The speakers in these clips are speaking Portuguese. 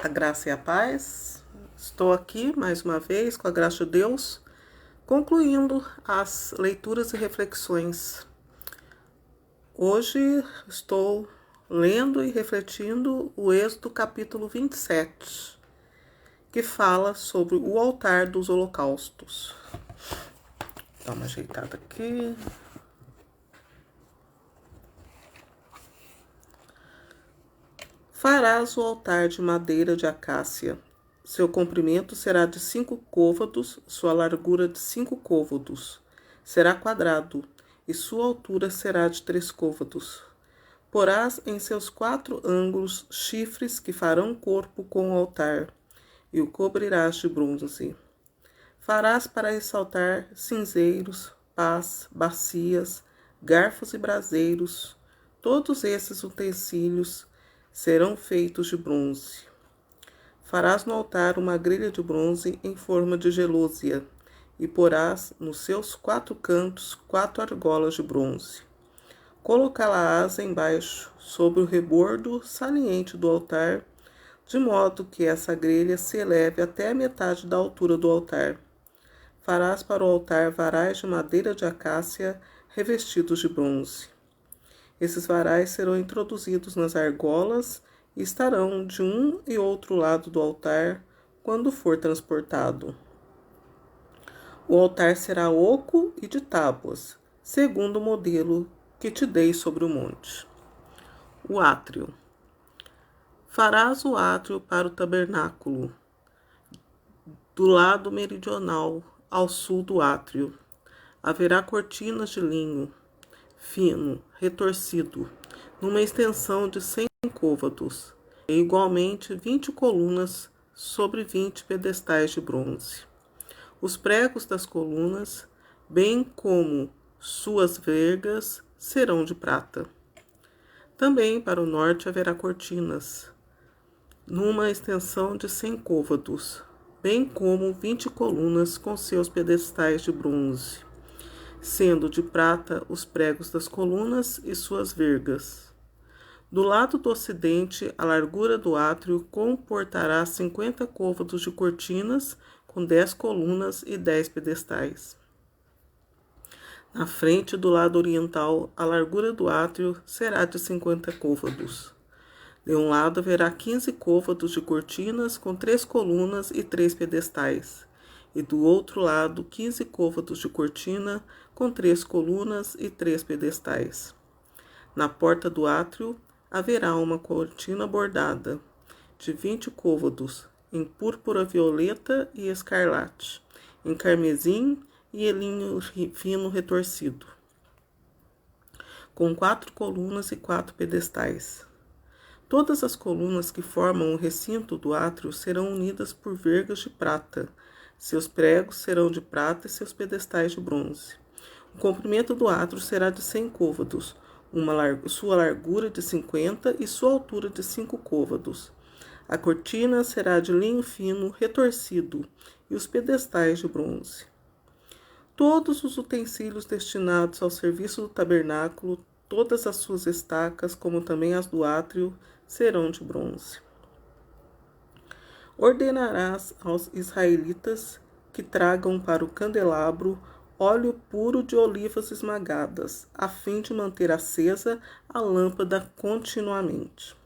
A graça e a paz. Estou aqui mais uma vez, com a graça de Deus, concluindo as leituras e reflexões. Hoje estou lendo e refletindo o Êxodo capítulo 27, que fala sobre o altar dos holocaustos. Dá uma ajeitada aqui. Farás o altar de madeira de acácia. Seu comprimento será de 5 côvados, sua largura de 5 côvados. Será quadrado, e sua altura será de 3 côvados. Porás em seus 4 ângulos chifres que farão corpo com o altar, e o cobrirás de bronze. Farás para ressaltar cinzeiros, pás, bacias, garfos e braseiros. Todos esses utensílios serão feitos de bronze. Farás no altar uma grelha de bronze em forma de gelôsia, e porás nos seus 4 cantos 4 argolas de bronze. Colocá-la-ás embaixo, sobre o rebordo saliente do altar, de modo que essa grelha se eleve até a metade da altura do altar. Farás para o altar varais de madeira de acácia revestidos de bronze. Esses varais serão introduzidos nas argolas e estarão de um e outro lado do altar quando for transportado. O altar será oco e de tábuas, segundo o modelo que te dei sobre o monte. O átrio. Farás o átrio para o tabernáculo, do lado meridional, ao sul do átrio. Haverá cortinas de linho fino, retorcido, numa extensão de 100 côvados, e igualmente 20 colunas sobre 20 pedestais de bronze. Os pregos das colunas, bem como suas vergas, serão de prata. Também para o norte haverá cortinas, numa extensão de 100 côvados, bem como 20 colunas com seus pedestais de bronze, sendo de prata os pregos das colunas e suas vergas. Do lado do ocidente, a largura do átrio comportará 50 côvados de cortinas, com 10 colunas e 10 pedestais. Na frente do lado oriental, a largura do átrio será de 50 côvados. De um lado haverá 15 côvados de cortinas, com 3 colunas e 3 pedestais. E do outro lado, 15 côvados de cortina, com 3 colunas e 3 pedestais. Na porta do átrio haverá uma cortina bordada, de 20 côvados, em púrpura violeta e escarlate, em carmesim e em linho fino retorcido, com 4 colunas e 4 pedestais. Todas as colunas que formam o recinto do átrio serão unidas por vergas de prata. Seus pregos serão de prata e seus pedestais de bronze. O comprimento do átrio será de 100 côvados, sua largura de 50 e sua altura de 5 côvados. A cortina será de linho fino retorcido e os pedestais de bronze. Todos os utensílios destinados ao serviço do tabernáculo, todas as suas estacas, como também as do átrio, serão de bronze. Ordenarás aos israelitas que tragam para o candelabro óleo puro de olivas esmagadas, a fim de manter acesa a lâmpada continuamente.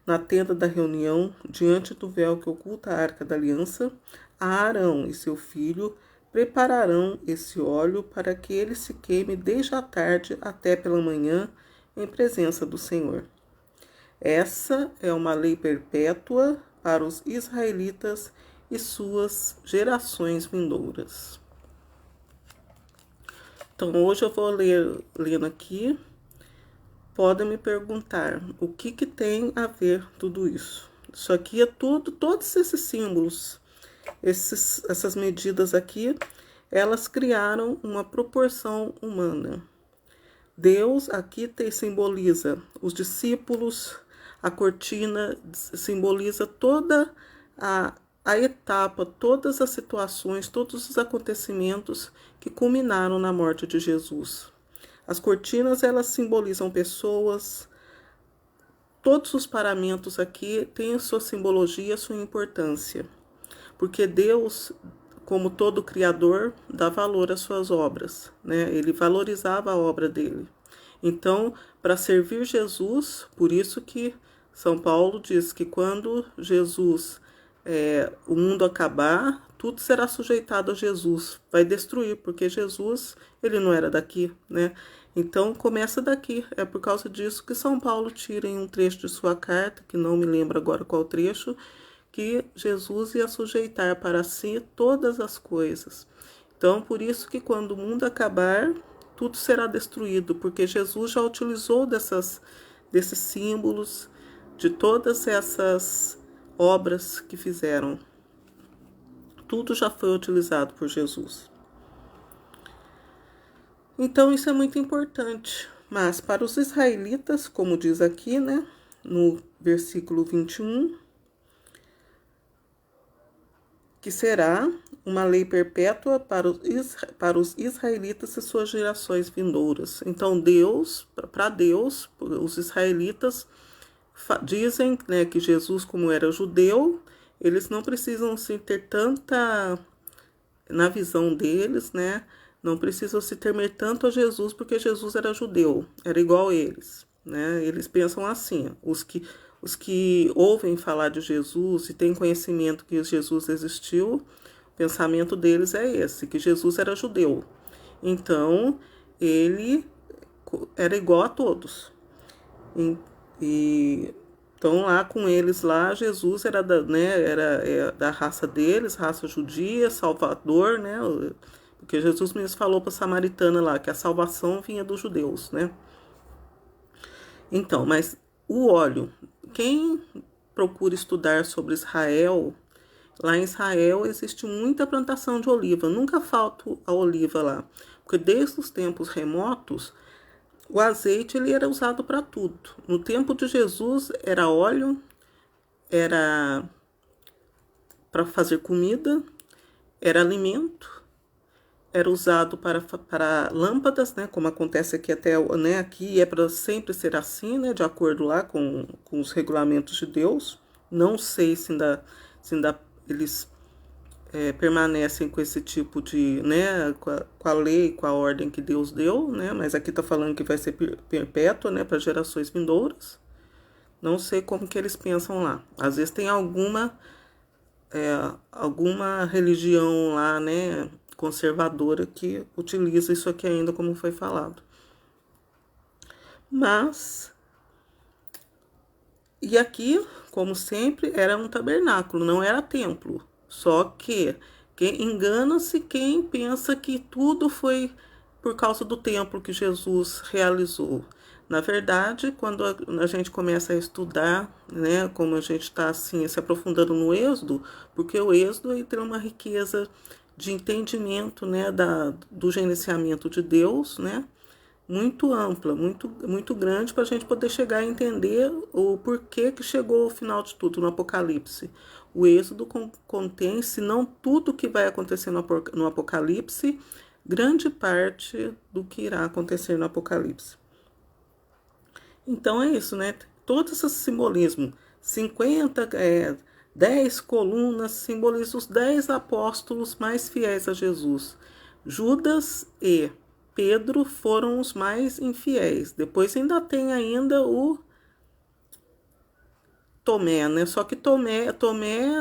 Na tenda da reunião, diante do véu que oculta a arca da aliança, Arão e seu filho prepararão esse óleo para que ele se queime desde a tarde até pela manhã em presença do Senhor. Essa é uma lei perpétua para os israelitas e suas gerações vindouras. Então, hoje eu vou lendo aqui. Podem me perguntar o que tem a ver tudo isso. Isso aqui é tudo, todos esses símbolos, essas medidas aqui, elas criaram uma proporção humana. Deus aqui simboliza os discípulos, a cortina simboliza toda a etapa, todas as situações, todos os acontecimentos que culminaram na morte de Jesus. As cortinas, elas simbolizam pessoas, todos os paramentos aqui têm a sua simbologia, a sua importância. Porque Deus, como todo criador, dá valor às suas obras, né? Ele valorizava a obra dele. Então, para servir Jesus, por isso que São Paulo diz que quando Jesus, o mundo acabar, tudo será sujeitado a Jesus, vai destruir, porque Jesus, ele não era daqui, né? Então, começa daqui. É por causa disso que São Paulo tira em um trecho de sua carta, que não me lembro agora qual trecho, que Jesus ia sujeitar para si todas as coisas. Então, por isso que quando o mundo acabar, tudo será destruído, porque Jesus já utilizou desses símbolos, de todas essas obras que fizeram. Tudo já foi utilizado por Jesus. Então, isso é muito importante. Mas para os israelitas, como diz aqui, né, no versículo 21, que será uma lei perpétua para os israelitas e suas gerações vindouras. Então, para Deus, os israelitas dizem, né, que Jesus, como era judeu, eles não precisam se ter tanta, na visão deles, né, não precisam se temer tanto a Jesus, porque Jesus era judeu, era igual a eles, né? Eles pensam assim, os que ouvem falar de Jesus e têm conhecimento que Jesus existiu, o pensamento deles é esse, que Jesus era judeu. Então, ele era igual a todos. Então, lá com eles, lá, Jesus era da raça deles, raça judia, salvador, né? Porque Jesus mesmo falou para a samaritana lá que a salvação vinha dos judeus, né? Então, mas o óleo, quem procura estudar sobre Israel, lá em Israel existe muita plantação de oliva, nunca falta a oliva lá, porque desde os tempos remotos, o azeite ele era usado para tudo. No tempo de Jesus era óleo, era para fazer comida, era alimento, era usado para lâmpadas, né, como acontece aqui até, né, aqui é para sempre ser assim, né, de acordo lá com os regulamentos de Deus. Não sei se ainda eles permanecem com esse tipo de, né, com a lei, com a ordem que Deus deu, né, mas aqui está falando que vai ser perpétua, né, para gerações vindouras. Não sei como que eles pensam lá. Às vezes tem alguma religião lá, né, conservadora que utiliza isso aqui ainda como foi falado. Mas, e aqui, como sempre, era um tabernáculo, não era templo. Só que engana-se quem pensa que tudo foi por causa do templo que Jesus realizou. Na verdade, quando a gente começa a estudar, né, como a gente está assim, se aprofundando no Êxodo, porque o Êxodo ele tem uma riqueza de entendimento, né, do gerenciamento de Deus, né, muito ampla, muito grande, para a gente poder chegar a entender o porquê que chegou ao final de tudo no Apocalipse. O Êxodo contém, se não tudo que vai acontecer no Apocalipse, grande parte do que irá acontecer no Apocalipse. Então é isso, né? Todo esse simbolismo, 10 colunas, simbolizam os 10 apóstolos mais fiéis a Jesus. Judas e Pedro foram os mais infiéis. Depois ainda tem ainda o Tomé, né? Só que Tomé,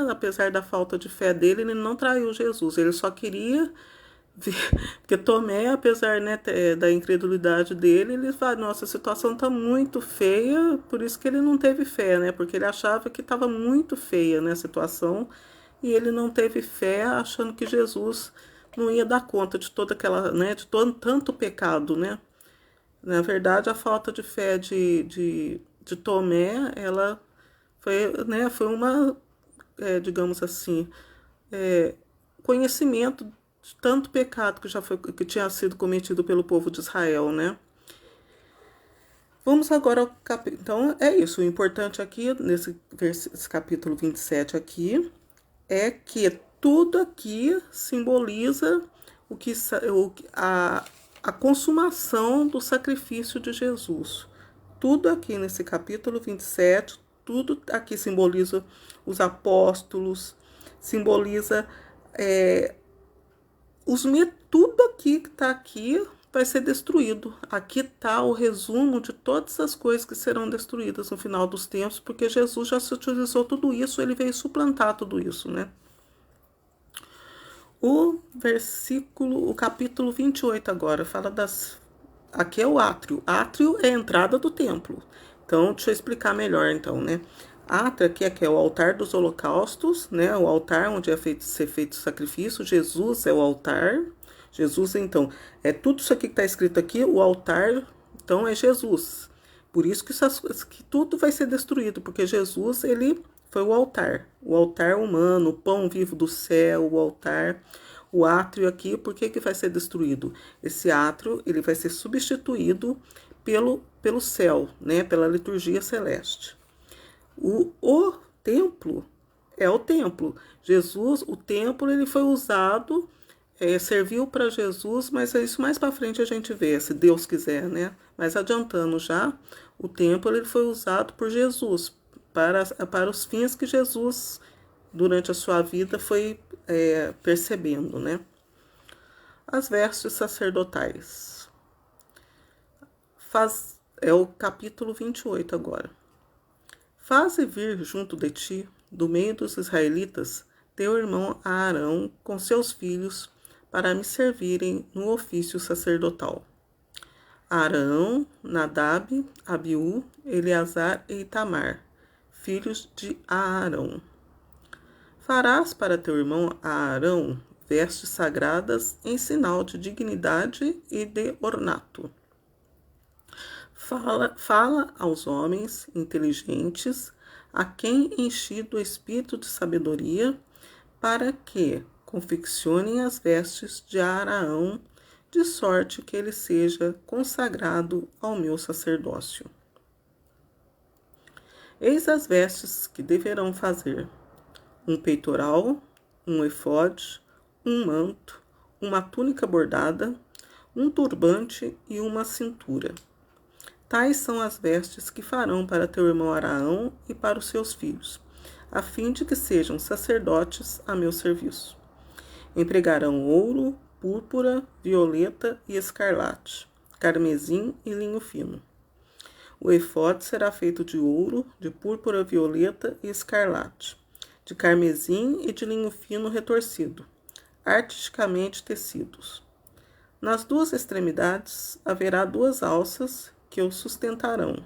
apesar da falta de fé dele, ele não traiu Jesus. Ele só queria ver, porque Tomé, apesar, né, da incredulidade dele, ele fala, nossa, a situação está muito feia, por isso que ele não teve fé, né? Porque ele achava que estava muito feia, né, a situação, e ele não teve fé, achando que Jesus não ia dar conta de toda aquela, né, de tanto pecado, né? Na verdade, a falta de fé de Tomé, ela foi, né, foi uma, digamos assim, conhecimento de tanto pecado que tinha sido cometido pelo povo de Israel, né? Vamos agora ao capítulo. Então, é isso. O importante aqui, nesse capítulo 27 aqui, é que tudo aqui simboliza a consumação do sacrifício de Jesus. Tudo aqui nesse capítulo 27, tudo aqui simboliza os apóstolos, simboliza tudo aqui que está aqui vai ser destruído. Aqui está o resumo de todas as coisas que serão destruídas no final dos tempos, porque Jesus já se utilizou tudo isso, ele veio suplantar tudo isso, né? O capítulo 28 agora, fala aqui é o átrio. Átrio é a entrada do templo. Então, deixa eu explicar melhor, então, né? Átrio aqui é o altar dos holocaustos, né? O altar onde ser feito o sacrifício. Jesus é o altar. Jesus, então, é tudo isso aqui que está escrito aqui, o altar, então, é Jesus. Por isso que tudo vai ser destruído, porque Jesus, ele foi o altar humano, o pão vivo do céu, o altar, o átrio aqui. Por que vai ser destruído? Esse átrio, ele vai ser substituído pelo céu, né? Pela liturgia celeste. O templo é o templo. Jesus, o templo, ele foi usado, serviu para Jesus, mas isso mais para frente a gente vê, se Deus quiser, né? Mas adiantando já, o templo ele foi usado por Jesus, para os fins que Jesus, durante a sua vida, foi percebendo, né? As vestes sacerdotais. É o capítulo 28 agora. Faze vir junto de ti, do meio dos israelitas, teu irmão Arão com seus filhos, para me servirem no ofício sacerdotal. Arão, Nadab, Abiú, Eleazar e Itamar, filhos de Arão. Farás para teu irmão Arão vestes sagradas em sinal de dignidade e de ornato. Fala aos homens inteligentes, a quem enchi do espírito de sabedoria, para que confeccionem as vestes de Arão, de sorte que ele seja consagrado ao meu sacerdócio. Eis as vestes que deverão fazer: um peitoral, um efode, um manto, uma túnica bordada, um turbante e uma cintura. Tais são as vestes que farão para teu irmão Arão e para os seus filhos, a fim de que sejam sacerdotes a meu serviço. Empregarão ouro, púrpura, violeta e escarlate, carmesim e linho fino. O efode será feito de ouro, de púrpura, violeta e escarlate, de carmesim e de linho fino retorcido, artisticamente tecidos. Nas duas extremidades haverá 2 alças que o sustentarão.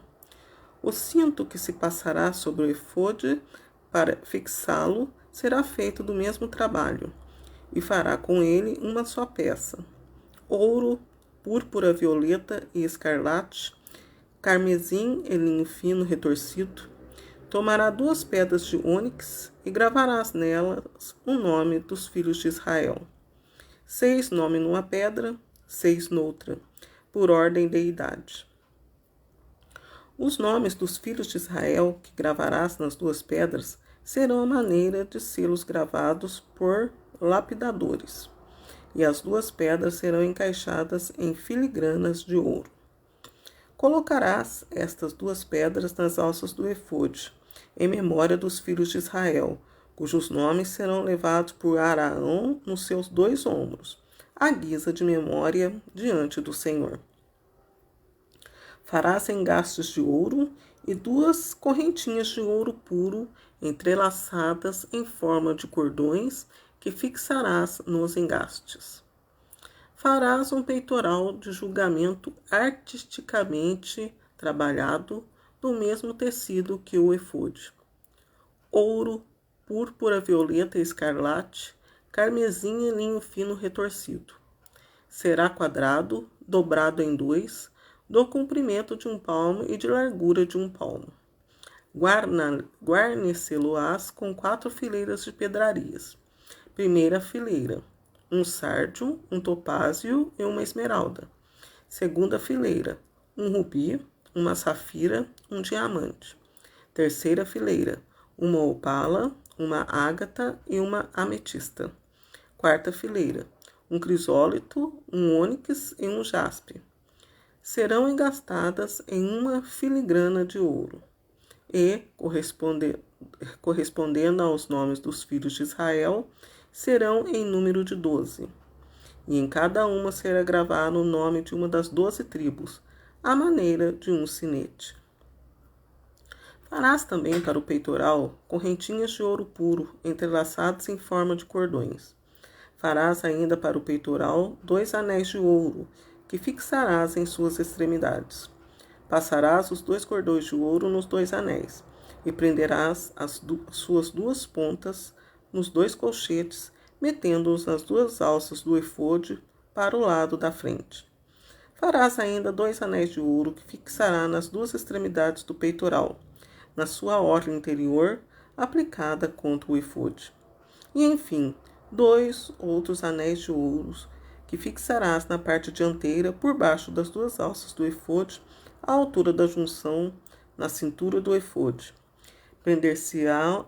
O cinto que se passará sobre o efode para fixá-lo será feito do mesmo trabalho, e fará com ele uma só peça: ouro, púrpura, violeta e escarlate, carmesim e linho fino retorcido. Tomará 2 pedras de ônix e gravarás nelas o nome dos filhos de Israel. 6 nomes numa pedra, 6 noutra, por ordem de idade. Os nomes dos filhos de Israel que gravarás nas 2 pedras serão a maneira de selos gravados por lapidadores, e as 2 pedras serão encaixadas em filigranas de ouro. Colocarás estas 2 pedras nas alças do efode, em memória dos filhos de Israel, cujos nomes serão levados por Arão nos seus 2 ombros, à guisa de memória diante do Senhor. Farás engastes de ouro e 2 correntinhas de ouro puro entrelaçadas em forma de cordões que fixarás nos engastes. Farás um peitoral de julgamento artisticamente trabalhado do mesmo tecido que o efode: ouro, púrpura, violeta e escarlate, carmesim e linho fino retorcido. Será quadrado, dobrado em 2, do comprimento de 1 palmo e de largura de 1 palmo. Guarnecê-lo-ás com 4 fileiras de pedrarias. Primeira fileira: um sárdio, um topázio e uma esmeralda. Segunda fileira: um rubi, uma safira, um diamante. Terceira fileira: uma opala, uma ágata e uma ametista. Quarta fileira: um crisólito, um ônix e um jaspe. serão engastadas em uma filigrana de ouro, e, correspondendo aos nomes dos filhos de Israel, serão em número de 12. E em cada uma será gravado o nome de uma das 12 tribos, à maneira de um sinete. Farás também para o peitoral correntinhas de ouro puro, entrelaçadas em forma de cordões. Farás ainda para o peitoral 2 anéis de ouro, que fixarás em suas extremidades. Passarás os 2 cordões de ouro nos 2 anéis, e prenderás suas 2 pontas nos 2 colchetes, metendo-os nas 2 alças do efode para o lado da frente. Farás ainda 2 anéis de ouro que fixará nas 2 extremidades do peitoral, na sua orla interior, aplicada contra o efode. E, enfim, 2 outros anéis de ouro que fixarás na parte dianteira, por baixo das 2 alças do efode, à altura da junção, na cintura do efode. Prender-se-ão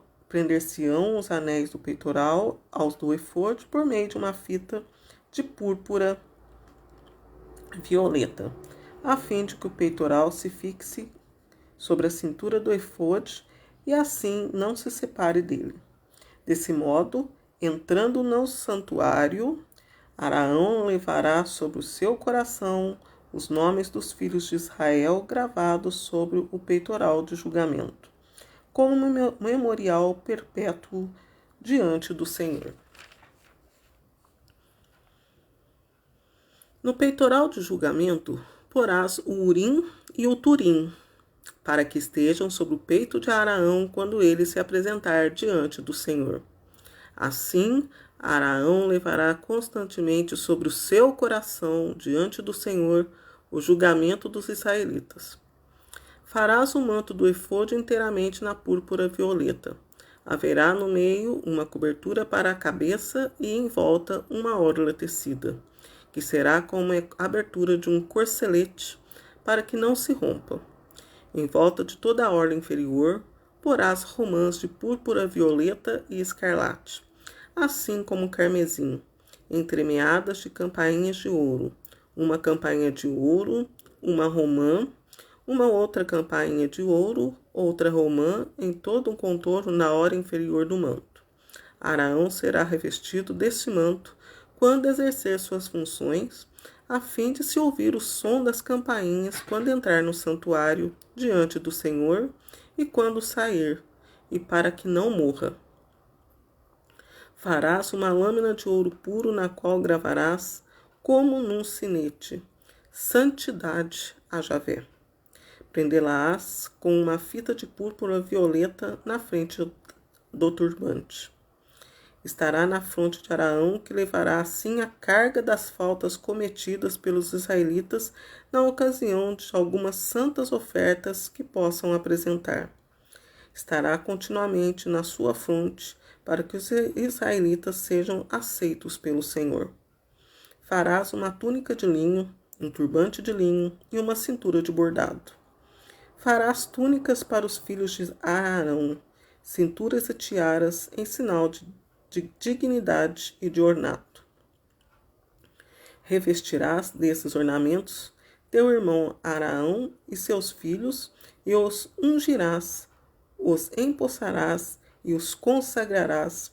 os anéis do peitoral aos do efode por meio de uma fita de púrpura violeta, a fim de que o peitoral se fixe sobre a cintura do efode e assim não se separe dele. Desse modo, entrando no santuário, Araão levará sobre o seu coração os nomes dos filhos de Israel gravados sobre o peitoral de julgamento, como um memorial perpétuo diante do Senhor. No peitoral de julgamento, porás o Urim e o Turim, para que estejam sobre o peito de Araão quando ele se apresentar diante do Senhor. Assim, Araão levará constantemente sobre o seu coração, diante do Senhor, o julgamento dos israelitas. Farás o manto do efode inteiramente na púrpura violeta. Haverá no meio uma cobertura para a cabeça e em volta uma orla tecida, que será como a abertura de um corcelete, para que não se rompa. Em volta de toda a orla inferior, porás romãs de púrpura violeta e escarlate, assim como carmesim, entremeadas de campainhas de ouro, uma campainha de ouro, uma romã, uma outra campainha de ouro, outra romã, em todo um contorno na orla inferior do manto. Araão será revestido deste manto quando exercer suas funções, a fim de se ouvir o som das campainhas quando entrar no santuário diante do Senhor e quando sair, e para que não morra. Farás uma lâmina de ouro puro na qual gravarás, como num sinete, santidade a Javé. Prendê-la-ás com uma fita de púrpura violeta na frente do turbante. Estará na fronte de Araão, que levará assim a carga das faltas cometidas pelos israelitas na ocasião de algumas santas ofertas que possam apresentar. Estará continuamente na sua fronte, para que os israelitas sejam aceitos pelo Senhor. Farás uma túnica de linho, um turbante de linho e uma cintura de bordado. Farás túnicas para os filhos de Arão, cinturas e tiaras em sinal de dignidade e de ornato. Revestirás desses ornamentos teu irmão Araão e seus filhos, e os ungirás, os empossarás e os consagrarás,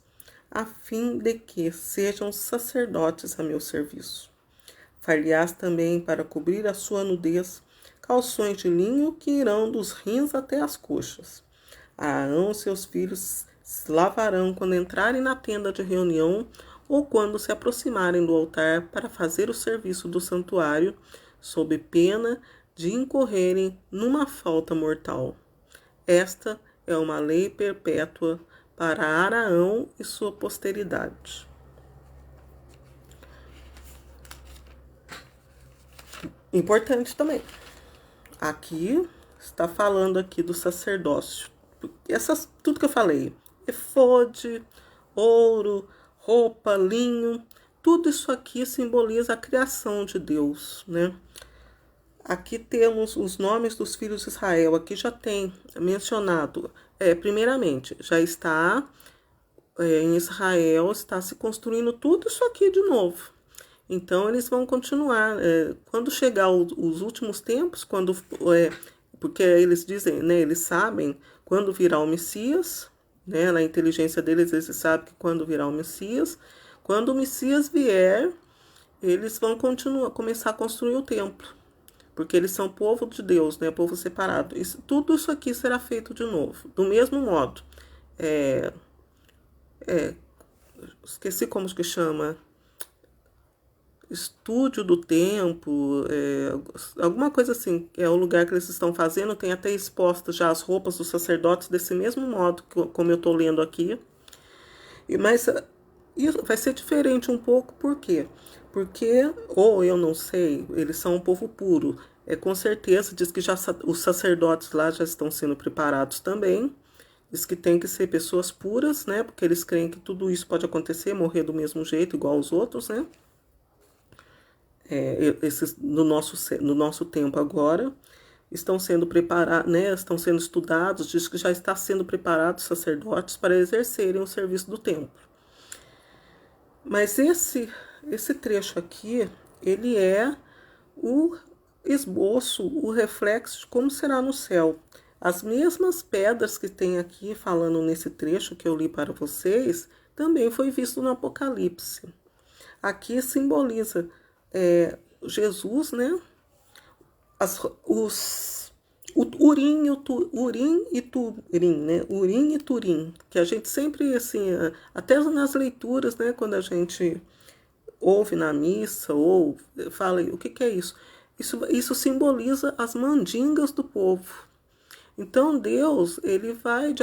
a fim de que sejam sacerdotes a meu serviço. Far-lhe-ás também, para cobrir a sua nudez, calções de linho que irão dos rins até as coxas. Araão e seus filhos se lavarão quando entrarem na tenda de reunião ou quando se aproximarem do altar para fazer o serviço do santuário, sob pena de incorrerem numa falta mortal. Esta é uma lei perpétua para Araão e sua posteridade. Importante também. Aqui está falando aqui do sacerdócio. Tudo que eu falei, efode, ouro, roupa, linho, tudo isso aqui simboliza a criação de Deus, né? Aqui temos os nomes dos filhos de Israel. Aqui já tem mencionado, primeiramente, já está em Israel, está se construindo tudo isso aqui de novo. Então, eles vão continuar. Quando chegar os últimos tempos, porque eles dizem, né, eles sabem quando virá o Messias, né, na inteligência deles, eles sabem que quando virá o Messias. Quando o Messias vier, eles vão começar a construir o templo, porque eles são povo de Deus, né, povo separado. Tudo isso aqui será feito de novo, do mesmo modo. Esqueci como que chama, estúdio do tempo, alguma coisa assim, é o lugar que eles estão fazendo, tem até expostas já as roupas dos sacerdotes desse mesmo modo, como eu estou lendo aqui. Mas isso vai ser diferente um pouco, por quê? Porque, ou eu não sei, eles são um povo puro. Com certeza, diz que já os sacerdotes lá já estão sendo preparados também. Diz que tem que ser pessoas puras, né? Porque eles creem que tudo isso pode acontecer, morrer do mesmo jeito, igual os outros, né? Esses no nosso tempo agora estão sendo preparados, né? Estão sendo estudados, diz que já está sendo preparados sacerdotes para exercerem o serviço do templo. Mas esse trecho aqui, ele é o esboço, o reflexo de como será no céu. As mesmas pedras que tem aqui, falando nesse trecho que eu li para vocês, também foi visto no Apocalipse. Aqui simboliza Jesus, né? O Urim e Turim, né? Urim e Turim, que a gente sempre, assim, até nas leituras, né? Quando a gente ouve na missa ou fala, o que é isso? Isso simboliza as mandingas do povo. Então Deus, ele vai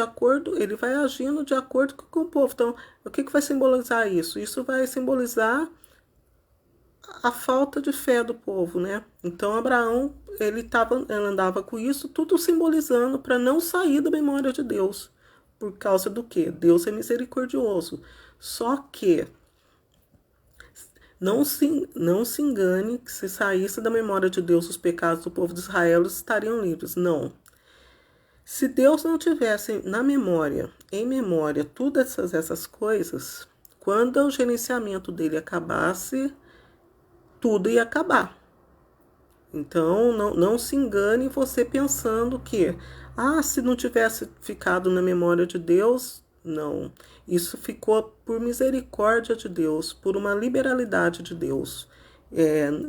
agindo de acordo com o povo. Então, o que vai simbolizar isso? Isso vai simbolizar a falta de fé do povo, né? Então Abraão, ele andava com isso tudo simbolizando para não sair da memória de Deus. Por causa do quê? Deus é misericordioso. Só que não se engane que se saísse da memória de Deus os pecados do povo de Israel, eles estariam livres. Não. Se Deus não tivesse em memória, todas essas coisas, quando o gerenciamento dele acabasse, tudo ia acabar. Então, não se engane você pensando que, se não tivesse ficado na memória de Deus, não. Isso ficou por misericórdia de Deus, por uma liberalidade de Deus.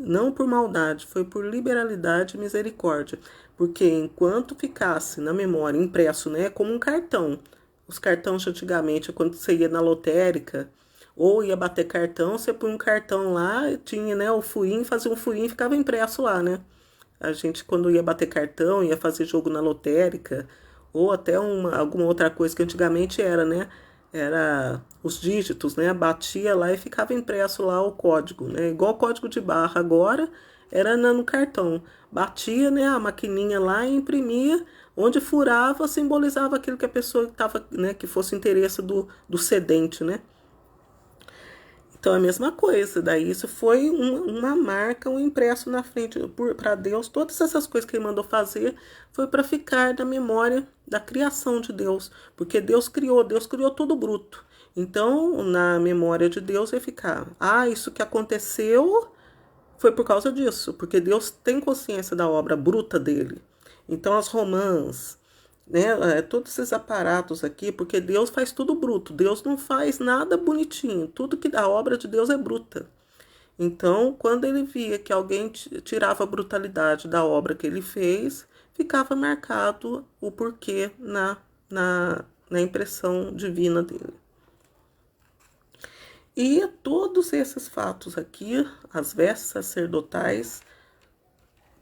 Não por maldade, foi por liberalidade e misericórdia. Porque enquanto ficasse na memória, impresso, né, como um cartão. Os cartões antigamente, quando você ia na lotérica, ou ia bater cartão, você põe um cartão lá, tinha, né, o furinho, fazia um furinho e ficava impresso lá, né? A gente, quando ia bater cartão, ia fazer jogo na lotérica, ou até alguma outra coisa que antigamente era, né? Era os dígitos, né? Batia lá e ficava impresso lá o código, né? Igual o código de barra agora, era no cartão. Batia, né, a maquininha lá e imprimia, onde furava, simbolizava aquilo que a pessoa estava, né, que fosse interesse do cedente, né? Então, é a mesma coisa. Daí, isso foi uma marca, um impresso na frente para Deus. Todas essas coisas que ele mandou fazer foi para ficar na memória da criação de Deus. Porque Deus criou tudo bruto. Então, na memória de Deus vai ficar, isso que aconteceu foi por causa disso. Porque Deus tem consciência da obra bruta dele. Então, as romãs, né, todos esses aparatos aqui, porque Deus faz tudo bruto, Deus não faz nada bonitinho, tudo que a obra de Deus é bruta. Então, quando ele via que alguém tirava a brutalidade da obra que ele fez, ficava marcado o porquê na impressão divina dele. E todos esses fatos aqui, as vestes sacerdotais,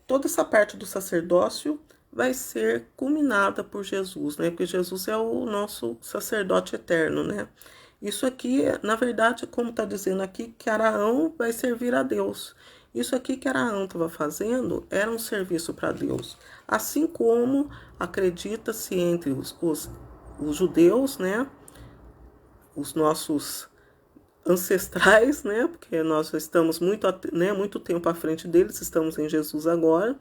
toda essa parte do sacerdócio vai ser culminada por Jesus, né? Porque Jesus é o nosso sacerdote eterno, né? Isso aqui, na verdade, como está dizendo aqui, que Araão vai servir a Deus. Isso aqui que Araão estava fazendo era um serviço para Deus. Assim como acredita-se entre os judeus, né? Os nossos ancestrais, né? Porque nós estamos muito tempo à frente deles, estamos em Jesus agora.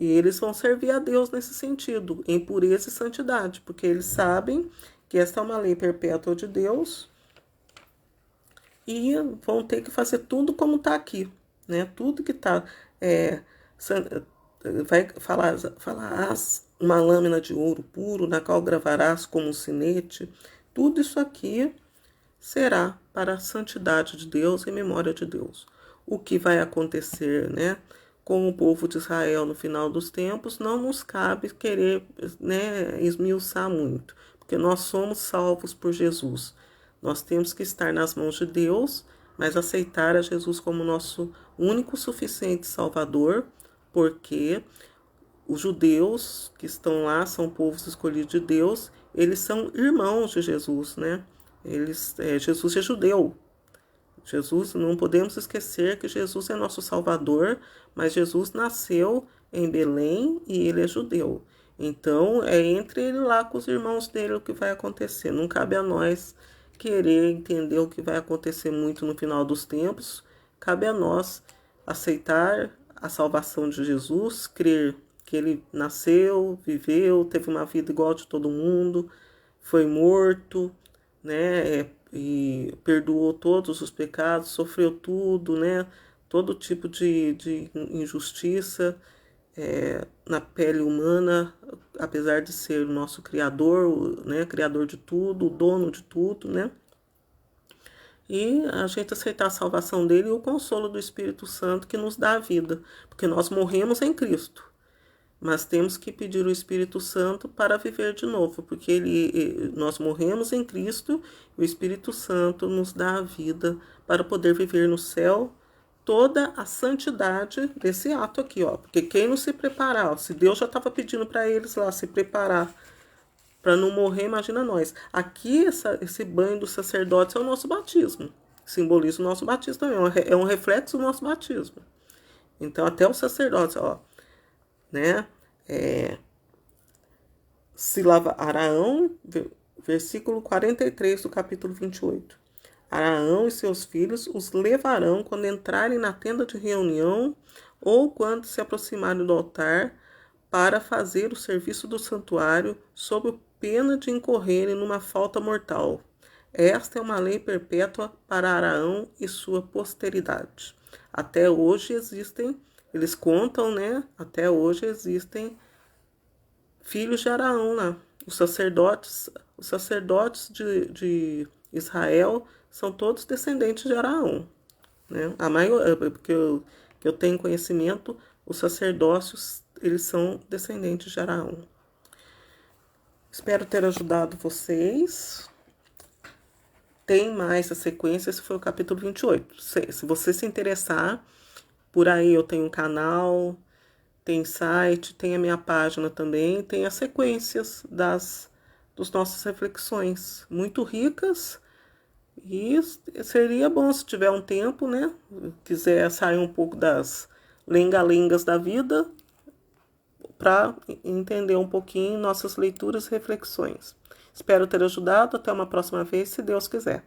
E eles vão servir a Deus nesse sentido, em pureza e santidade, porque eles sabem que esta é uma lei perpétua de Deus e vão ter que fazer tudo como está aqui, né? Tudo que está vai falarás uma lâmina de ouro puro, na qual gravarás como um sinete. Tudo isso aqui será para a santidade de Deus e memória de Deus. O que vai acontecer, né, com o povo de Israel no final dos tempos, não nos cabe querer, né, esmiuçar muito, porque nós somos salvos por Jesus. Nós temos que estar nas mãos de Deus, mas aceitar a Jesus como nosso único suficiente Salvador, porque os judeus que estão lá são povos escolhidos de Deus, eles são irmãos de Jesus, né? Jesus é judeu. Jesus, não podemos esquecer que Jesus é nosso Salvador, mas Jesus nasceu em Belém e ele é judeu. Então, é entre ele lá com os irmãos dele o que vai acontecer. Não cabe a nós querer entender o que vai acontecer muito no final dos tempos. Cabe a nós aceitar a salvação de Jesus, crer que ele nasceu, viveu, teve uma vida igual de todo mundo, foi morto, né, e perdoou todos os pecados, sofreu tudo, né, todo tipo de injustiça na pele humana, apesar de ser o nosso Criador, né, Criador de tudo, o dono de tudo, né, e a gente aceitar a salvação dele e o consolo do Espírito Santo que nos dá a vida, porque nós morremos em Cristo. Mas temos que pedir o Espírito Santo para viver de novo, porque nós morremos em Cristo, e o Espírito Santo nos dá a vida para poder viver no céu toda a santidade desse ato aqui, ó. Porque quem não se preparar, ó, se Deus já estava pedindo para eles lá se preparar para não morrer, imagina nós. Aqui, esse banho dos sacerdotes é o nosso batismo, simboliza o nosso batismo também, é um reflexo do nosso batismo. Então, até os sacerdotes, ó, né? Se lava Araão, versículo 43 do capítulo 28. Araão e seus filhos os levarão quando entrarem na tenda de reunião ou quando se aproximarem do altar para fazer o serviço do santuário sob pena de incorrerem numa falta mortal. Esta é uma lei perpétua para Araão e sua posteridade. Até hoje existem, eles contam, né? Até hoje existem filhos de Araão lá. Os sacerdotes de Israel são todos descendentes de Araão, né? A maior, porque eu tenho conhecimento, os sacerdócios, eles são descendentes de Araão. Espero ter ajudado vocês. Tem mais a sequência, esse foi o capítulo 28. Se você se interessar, por aí eu tenho um canal, tem site, tem a minha página também, tem as sequências das nossas reflexões, muito ricas, e seria bom se tiver um tempo, né, quiser sair um pouco das lenga-lengas da vida, para entender um pouquinho nossas leituras e reflexões. Espero ter ajudado, até uma próxima vez, se Deus quiser.